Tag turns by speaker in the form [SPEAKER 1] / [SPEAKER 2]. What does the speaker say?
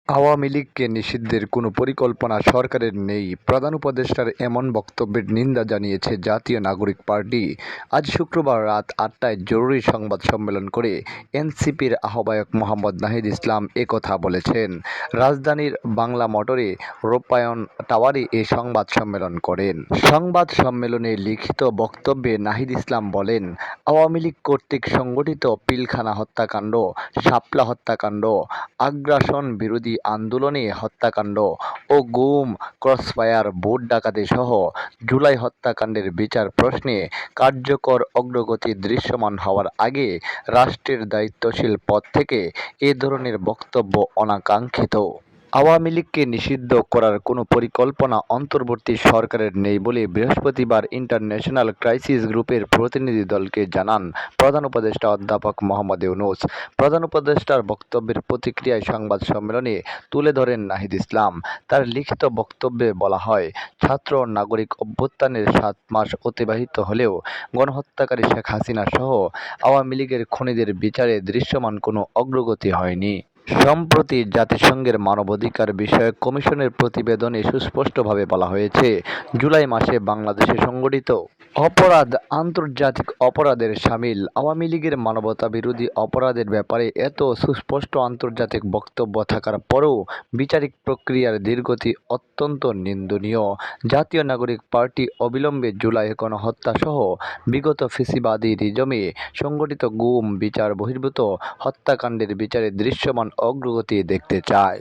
[SPEAKER 1] আওয়ামী লীগকে নিষিদ্ধের কোনো পরিকল্পনা সরকারের নেই, প্রধান উপদেষ্টার এমন বক্তব্যের নিন্দা জানিয়েছে জাতীয় নাগরিক পার্টি। আজ শুক্রবার রাত ৮টায় জরুরি সংবাদ সম্মেলন করে এনসিপির আহ্বায়ক মোহাম্মদ নাহিদ ইসলাম একথা বলেছেন। রাজধানীর বাংলা মোটরে রূপায়ণ টাওয়ারে এ সংবাদ সম্মেলন করেন। সংবাদ সম্মেলনে লিখিত বক্তব্যে নাহিদ ইসলাম বলেন, আওয়ামী লীগ কর্তৃক সংগঠিত পিলখানা হত্যাকাণ্ড, শাপলা হত্যাকাণ্ড, আগ্রাসন বিরোধী আন্দোলনে হত্যাকাণ্ড ও গুম, ক্রসফায়ার, ভোট ডাকাতি সহ জুলাই হত্যাকাণ্ডের বিচার প্রশ্নে কার্যকর অগ্রগতি দৃশ্যমান হওয়ার আগে রাষ্ট্রের দায়িত্বশীল পদ থেকে এ ধরনের বক্তব্য অনাকাঙ্ক্ষিত। আওয়ামী লীগকে নিষিদ্ধ করার কোনো পরিকল্পনা অন্তর্বর্তী সরকারের নেই বলে বৃহস্পতিবার ইন্টারন্যাশনাল ক্রাইসিস গ্রুপের প্রতিনিধি দলকে জানান প্রধান উপদেষ্টা অধ্যাপক মোহাম্মদ ইউনূস। প্রধান উপদেষ্টার বক্তব্যের প্রতিক্রিয়ায় সংবাদ সম্মেলনে তুলে ধরেন নাহিদ ইসলাম। তার লিখিত বক্তব্যে বলা হয়, ছাত্র নাগরিক অভ্যুত্থানের ৭ মাস অতিবাহিত হলেও গণহত্যাকারী শেখ হাসিনা সহ আওয়ামী লীগের খুনিদের বিচারে দৃশ্যমান কোনো অগ্রগতি হয়নি। সম্প্রতি জাতিসংঘের মানবাধিকার বিষয়ক কমিশনের প্রতিবেদনে সুস্পষ্টভাবে বলা হয়েছে, জুলাই মাসে বাংলাদেশে সংঘটিত অপরাধ আন্তর্জাতিক অপরাধের শামিল। আওয়ামী লীগের মানবতাবিরোধী অপরাধের ব্যাপারে এত সুস্পষ্ট আন্তর্জাতিক বক্তব্য থাকার পরও বিচারিক প্রক্রিয়ার ধীরগতি অত্যন্ত নিন্দনীয়। জাতীয় নাগরিক পার্টি অবিলম্বে জুলাই গণহত্যাসহ বিগত ফ্যাসিবাদী রিজমে সংঘটিত গুম, বিচার বহির্ভূত হত্যাকাণ্ডের বিচারে দৃশ্যমান অগ্রগতি দেখতে চায়।